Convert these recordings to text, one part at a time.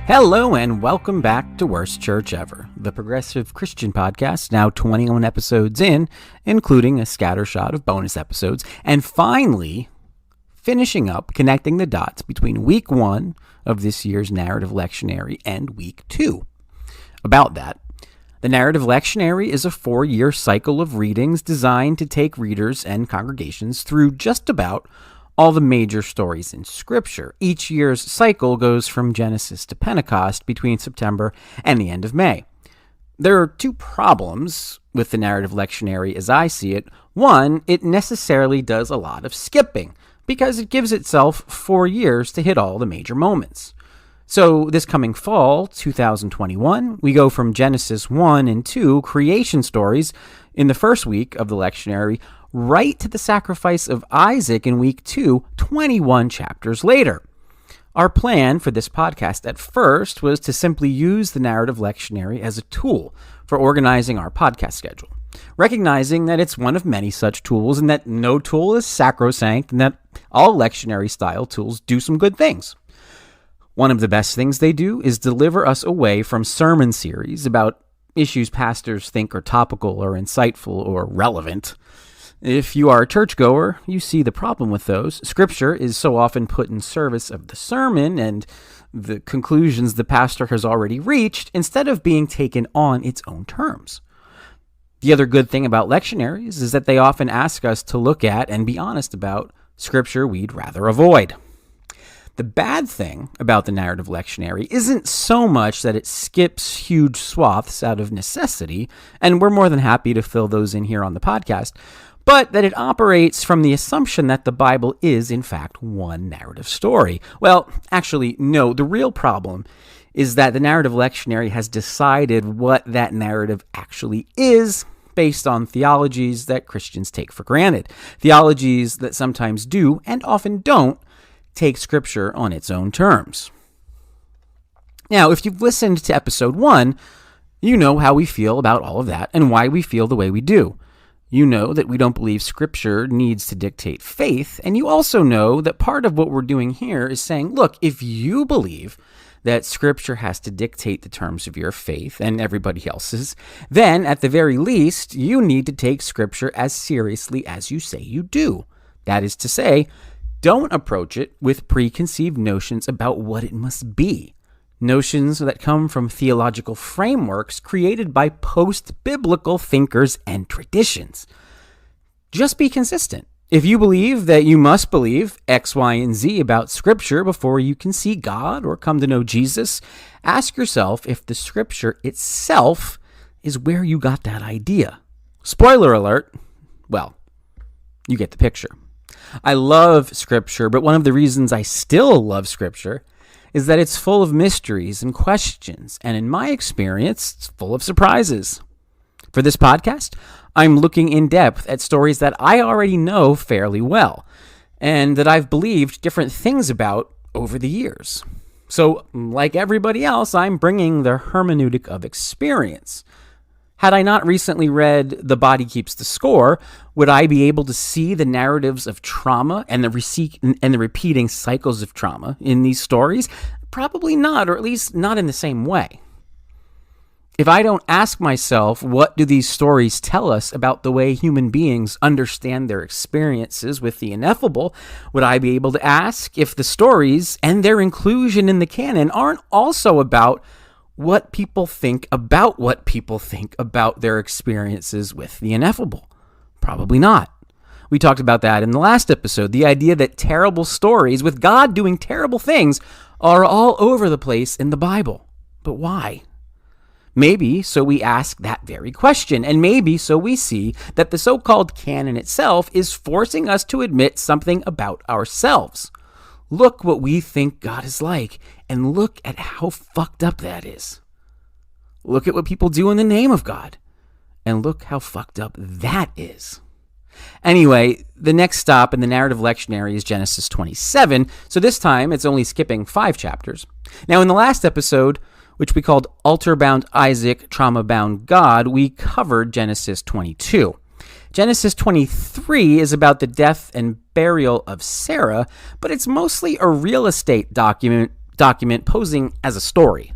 Hello and welcome back to Worst Church Ever, the progressive Christian podcast, now 21 episodes in, including a scattershot of bonus episodes, and finally finishing up connecting the dots between week 1 of this year's narrative lectionary and week 2. About that, the narrative lectionary is a 4-year cycle of readings designed to take readers and congregations through just about all the major stories in Scripture. Each year's cycle goes from Genesis to Pentecost between September and the end of May. There are 2 problems with the narrative lectionary as I see it. One, it necessarily does a lot of skipping because it gives itself 4 years to hit all the major moments. So this coming fall, 2021, we go from Genesis 1 and 2 creation stories in the first week of the lectionary right to the sacrifice of Isaac in week 2, 21 chapters later. Our plan for this podcast at first was to simply use the narrative lectionary as a tool for organizing our podcast schedule, recognizing that it's one of many such tools and that no tool is sacrosanct and that all lectionary style tools do some good things. One of the best things they do is deliver us away from sermon series about issues pastors think are topical or insightful or relevant. If you are a churchgoer, you see the problem with those. Scripture is so often put in service of the sermon and the conclusions the pastor has already reached instead of being taken on its own terms. The other good thing about lectionaries is that they often ask us to look at and be honest about Scripture we'd rather avoid. The bad thing about the narrative lectionary isn't so much that it skips huge swaths out of necessity, and we're more than happy to fill those in here on the podcast, but that it operates from the assumption that the Bible is, in fact, one narrative story. Well, actually, no. The real problem is that the narrative lectionary has decided what that narrative actually is based on theologies that Christians take for granted. Theologies that sometimes do, and often don't, take Scripture on its own terms. Now, if you've listened to episode 1, you know how we feel about all of that and why we feel the way we do. You know that we don't believe Scripture needs to dictate faith, and you also know that part of what we're doing here is saying, look, if you believe that Scripture has to dictate the terms of your faith and everybody else's, then at the very least, you need to take Scripture as seriously as you say you do. That is to say, don't approach it with preconceived notions about what it must be. Notions that come from theological frameworks created by post-biblical thinkers and traditions. Just be consistent. If you believe that you must believe X, Y, and Z about Scripture before you can see God or come to know Jesus, ask yourself if the Scripture itself is where you got that idea. Spoiler alert, well, you get the picture. I love Scripture, but one of the reasons I still love Scripture is that it's full of mysteries and questions, and in my experience, it's full of surprises. For this podcast, I'm looking in depth at stories that I already know fairly well, and that I've believed different things about over the years. So, like everybody else, I'm bringing the hermeneutic of experience. Had I not recently read The Body Keeps the Score, would I be able to see the narratives of trauma and the repeating cycles of trauma in these stories? Probably not, or at least not in the same way. If I don't ask myself, what do these stories tell us about the way human beings understand their experiences with the ineffable, would I be able to ask if the stories and their inclusion in the canon aren't also about what people think about their experiences with the ineffable? Probably not. We talked about that in the last episode, the idea that terrible stories with God doing terrible things are all over the place in the Bible. But why? Maybe so we ask that very question, and maybe so we see that the so-called canon itself is forcing us to admit something about ourselves. Look what we think God is like, and look at how fucked up that is. Look at what people do in the name of God, and look how fucked up that is. Anyway, the next stop in the narrative lectionary is Genesis 27, so this time it's only skipping 5 chapters. Now, in the last episode, which we called Altar-Bound Isaac, Trauma-Bound God, we covered Genesis 22. Genesis 23 is about the death and burial of Sarah, but it's mostly a real estate document document posing as a story.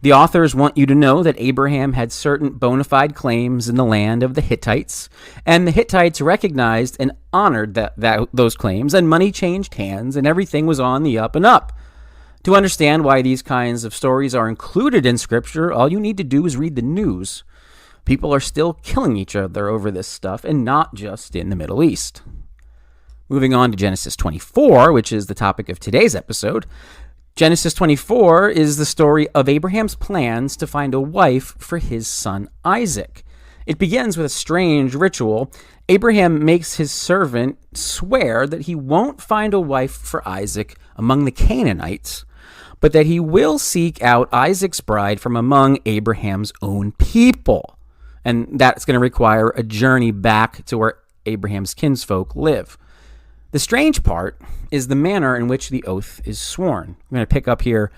The authors want you to know that Abraham had certain bona fide claims in the land of the Hittites, and the Hittites recognized and honored those claims, and money changed hands, and everything was on the up and up. To understand why these kinds of stories are included in Scripture, all you need to do is read the news. People are still killing each other over this stuff, and not just in the Middle East. Moving on to Genesis 24, which is the topic of today's episode. Genesis 24 is the story of Abraham's plans to find a wife for his son Isaac. It begins with a strange ritual. Abraham makes his servant swear that he won't find a wife for Isaac among the Canaanites, but that he will seek out Isaac's bride from among Abraham's own people. And that's going to require a journey back to where Abraham's kinsfolk live. The strange part is the manner in which the oath is sworn. I'm going to pick up here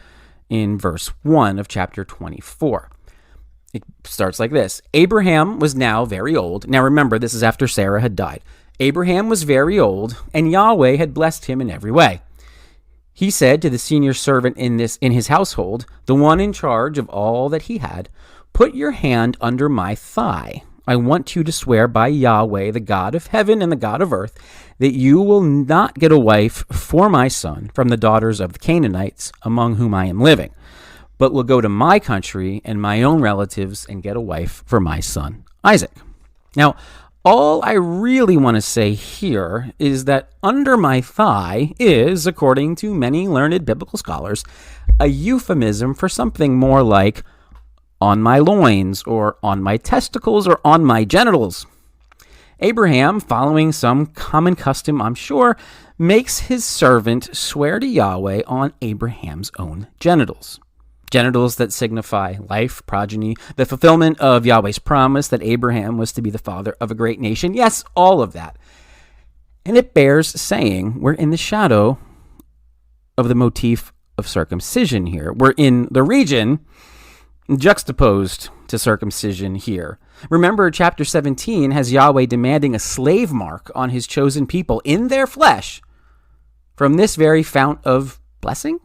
in verse 1 of chapter 24. It starts like this. Abraham was now very old. Now remember, this is after Sarah had died. Abraham was very old, and Yahweh had blessed him in every way. He said to the senior servant in his household, the one in charge of all that he had, "Put your hand under my thigh. I want you to swear by Yahweh, the God of heaven and the God of earth, that you will not get a wife for my son from the daughters of the Canaanites among whom I am living, but will go to my country and my own relatives and get a wife for my son Isaac." Now, all I really want to say here is that under my thigh is, according to many learned biblical scholars, a euphemism for something more like on my loins, or on my testicles, or on my genitals. Abraham, following some common custom, I'm sure, makes his servant swear to Yahweh on Abraham's own genitals. Genitals that signify life, progeny, the fulfillment of Yahweh's promise that Abraham was to be the father of a great nation. Yes, all of that. And it bears saying we're in the shadow of the motif of circumcision here. We're in the region juxtaposed to circumcision here. Remember, chapter 17 has Yahweh demanding a slave mark on his chosen people in their flesh from this very fount of blessing?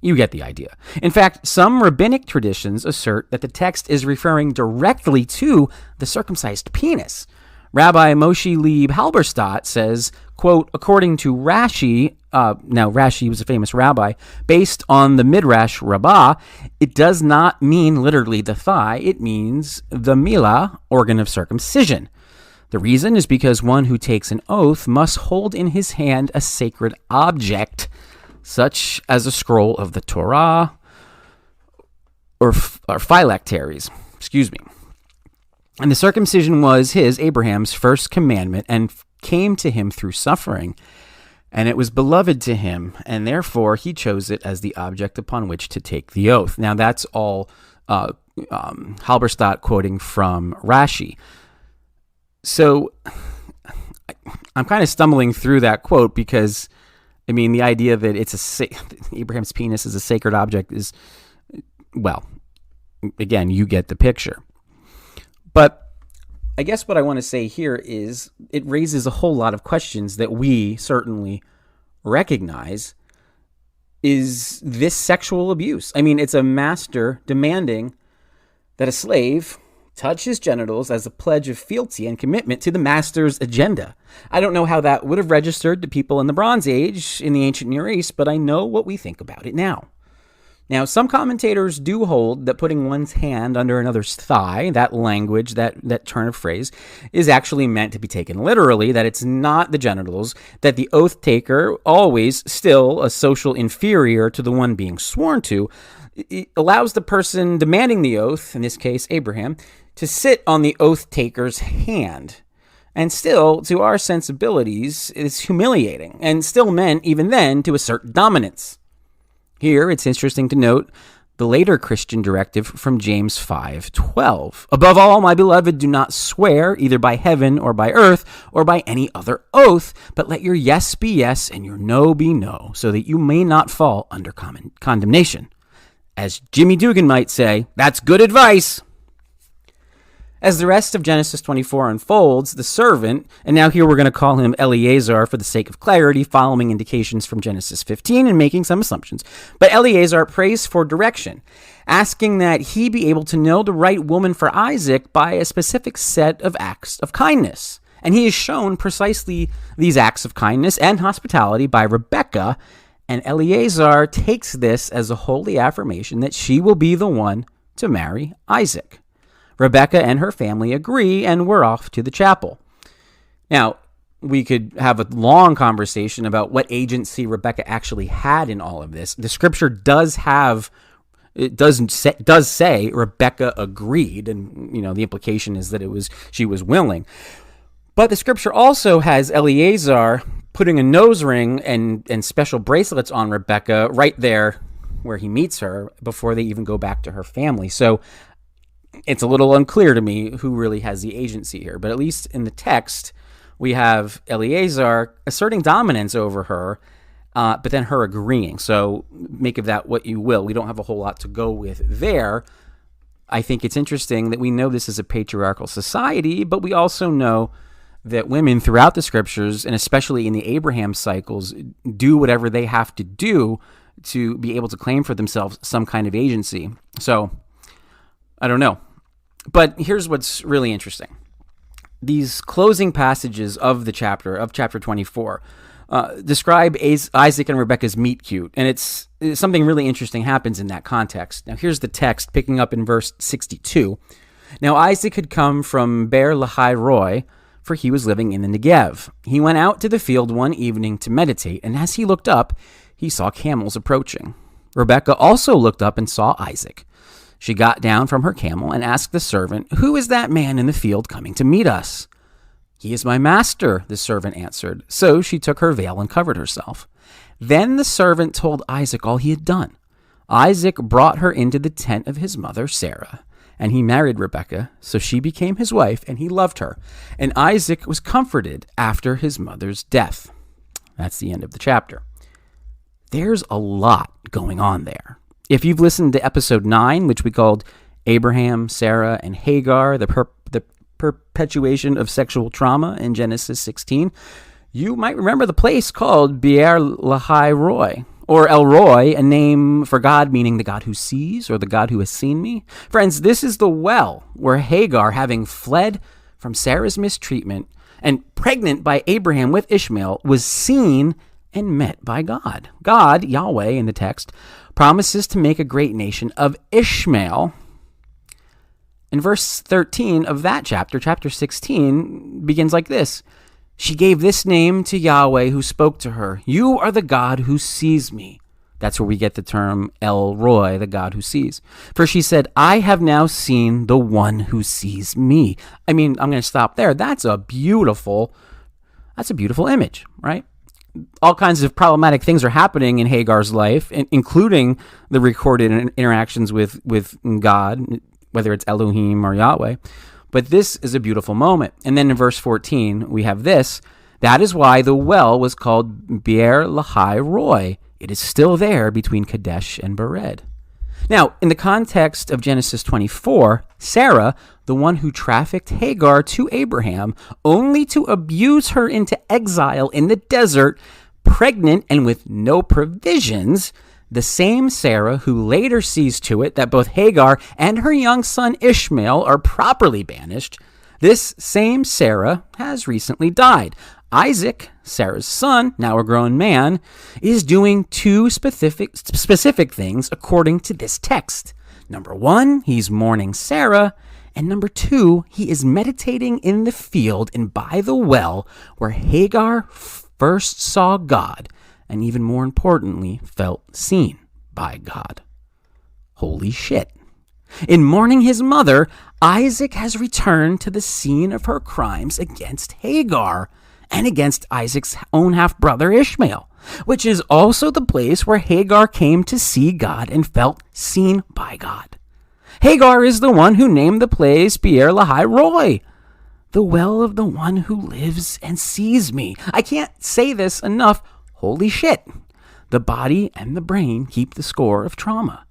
You get the idea. In fact, some rabbinic traditions assert that the text is referring directly to the circumcised penis. Rabbi Moshe Leib Halberstadt says, quote, according to Rashi, now Rashi was a famous rabbi, based on the Midrash Rabbah, it does not mean literally the thigh, it means the milah, organ of circumcision. The reason is because one who takes an oath must hold in his hand a sacred object, such as a scroll of the Torah or phylacteries, And the circumcision was Abraham's first commandment, and came to him through suffering. And it was beloved to him, and therefore he chose it as the object upon which to take the oath. Now that's all Halberstadt quoting from Rashi. So I'm kind of stumbling through that quote because, I mean, the idea that Abraham's penis is a sacred object is, well, again, you get the picture. But I guess what I want to say here is it raises a whole lot of questions that we certainly recognize. Is this sexual abuse? I mean, it's a master demanding that a slave touch his genitals as a pledge of fealty and commitment to the master's agenda. I don't know how that would have registered to people in the Bronze Age in the ancient Near East, but I know what we think about it now. Now, some commentators do hold that putting one's hand under another's thigh, that language, that turn of phrase, is actually meant to be taken literally, that it's not the genitals, that the oath taker, always still a social inferior to the one being sworn to, it allows the person demanding the oath, in this case Abraham, to sit on the oath taker's hand. And still, to our sensibilities, it's humiliating, and still meant, even then, to assert dominance. Here, it's interesting to note the later Christian directive from James 5:12. Above all, my beloved, do not swear either by heaven or by earth or by any other oath, but let your yes be yes and your no be no, so that you may not fall under condemnation. As Jimmy Dugan might say, that's good advice. As the rest of Genesis 24 unfolds, the servant, and now here we're going to call him Eleazar for the sake of clarity, following indications from Genesis 15 and making some assumptions, but Eleazar prays for direction, asking that he be able to know the right woman for Isaac by a specific set of acts of kindness. And he is shown precisely these acts of kindness and hospitality by Rebekah, and Eleazar takes this as a holy affirmation that she will be the one to marry Isaac. Rebekah and her family agree, and we're off to the chapel. Now, we could have a long conversation about what agency Rebekah actually had in all of this. The scripture does say Rebekah agreed, and the implication is that she was willing. But the scripture also has Eleazar putting a nose ring and special bracelets on Rebekah right there where he meets her before they even go back to her family. So it's a little unclear to me who really has the agency here. But at least in the text, we have Eleazar asserting dominance over her, but then her agreeing. So make of that what you will. We don't have a whole lot to go with there. I think it's interesting that we know this is a patriarchal society, but we also know that women throughout the scriptures, and especially in the Abraham cycles, do whatever they have to do to be able to claim for themselves some kind of agency. So I don't know. But here's what's really interesting. These closing passages of chapter 24, describe Isaac and Rebekah's meet cute, and it's something really interesting happens in that context. Now here's the text, picking up in verse 62. Now Isaac had come from Beer Lahai Roi, for he was living in the Negev. He went out to the field one evening to meditate, and as he looked up, he saw camels approaching. Rebekah also looked up and saw Isaac. She got down from her camel and asked the servant, "Who is that man in the field coming to meet us?" "He is my master," the servant answered. So she took her veil and covered herself. Then the servant told Isaac all he had done. Isaac brought her into the tent of his mother, Sarah, and he married Rebekah, so she became his wife, and he loved her. And Isaac was comforted after his mother's death. That's the end of the chapter. There's a lot going on there. If you've listened to episode 9, which we called Abraham, Sarah, and Hagar, the perpetuation of sexual trauma in Genesis 16, you might remember the place called Beer Lahai Roi, or El Roi, a name for God meaning the God who sees, or the God who has seen me. Friends, this is the well where Hagar, having fled from Sarah's mistreatment and pregnant by Abraham with Ishmael, was seen and met by God. God, Yahweh in the text, promises to make a great nation of Ishmael. In verse 13 of that chapter 16, begins like this. She gave this name to Yahweh who spoke to her. "You are the God who sees me." That's where we get the term El Roi, the God who sees. For she said, "I have now seen the one who sees me." I'm going to stop there. That's a beautiful image, right? All kinds of problematic things are happening in Hagar's life, including the recorded interactions with God, whether it's Elohim or Yahweh. But this is a beautiful moment. And then in verse 14, we have this. That is why the well was called Beer Lahai Roi. It is still there between Kadesh and Bered. Now, in the context of Genesis 24, Sarah, the one who trafficked Hagar to Abraham, only to abuse her into exile in the desert, pregnant and with no provisions, the same Sarah who later sees to it that both Hagar and her young son Ishmael are properly banished, this same Sarah has recently died. Isaac, Sarah's son, now a grown man, is doing two specific things according to this text. Number one, he's mourning Sarah, and number two, he is meditating in the field and by the well where Hagar first saw God, and even more importantly, felt seen by God. Holy shit. In mourning his mother, Isaac has returned to the scene of her crimes against Hagar and against Isaac's own half-brother Ishmael, which is also the place where Hagar came to see God and felt seen by God. Hagar is the one who named the place Beer Lahai Roi, the well of the one who lives and sees me. I can't say this enough. Holy shit. The body and the brain keep the score of trauma.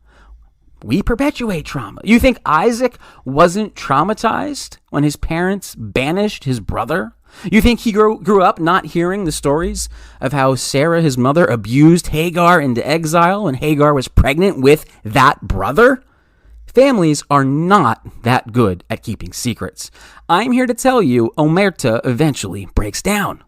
We perpetuate trauma. You think Isaac wasn't traumatized when his parents banished his brother? You think he grew up not hearing the stories of how Sarah, his mother, abused Hagar into exile when Hagar was pregnant with that brother? Families are not that good at keeping secrets. I'm here to tell you, Omerta eventually breaks down.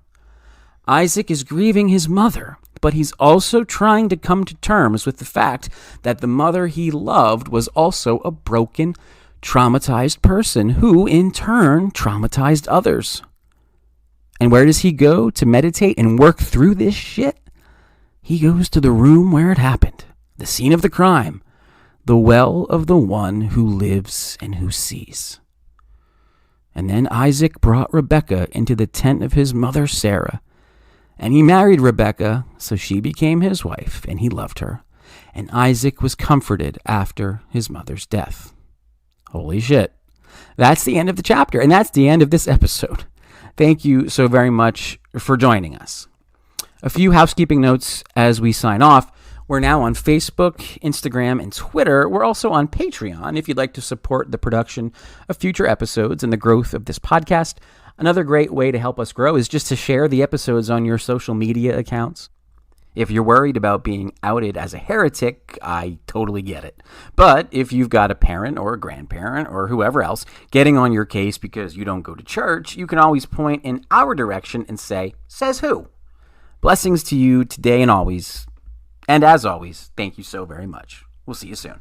Isaac is grieving his mother, but he's also trying to come to terms with the fact that the mother he loved was also a broken, traumatized person who, in turn, traumatized others. And where does he go to meditate and work through this shit? He goes to the room where it happened, the scene of the crime, the well of the one who lives and who sees. And then Isaac brought Rebekah into the tent of his mother Sarah, and he married Rebekah, so she became his wife, and he loved her. And Isaac was comforted after his mother's death. Holy shit. That's the end of the chapter, and that's the end of this episode. Thank you so very much for joining us. A few housekeeping notes as we sign off. We're now on Facebook, Instagram, and Twitter. We're also on Patreon if you'd like to support the production of future episodes and the growth of this podcast. Another great way to help us grow is just to share the episodes on your social media accounts. If you're worried about being outed as a heretic, I totally get it. But if you've got a parent or a grandparent or whoever else getting on your case because you don't go to church, you can always point in our direction and say, "Says who?" Blessings to you today and always. And as always, thank you so very much. We'll see you soon.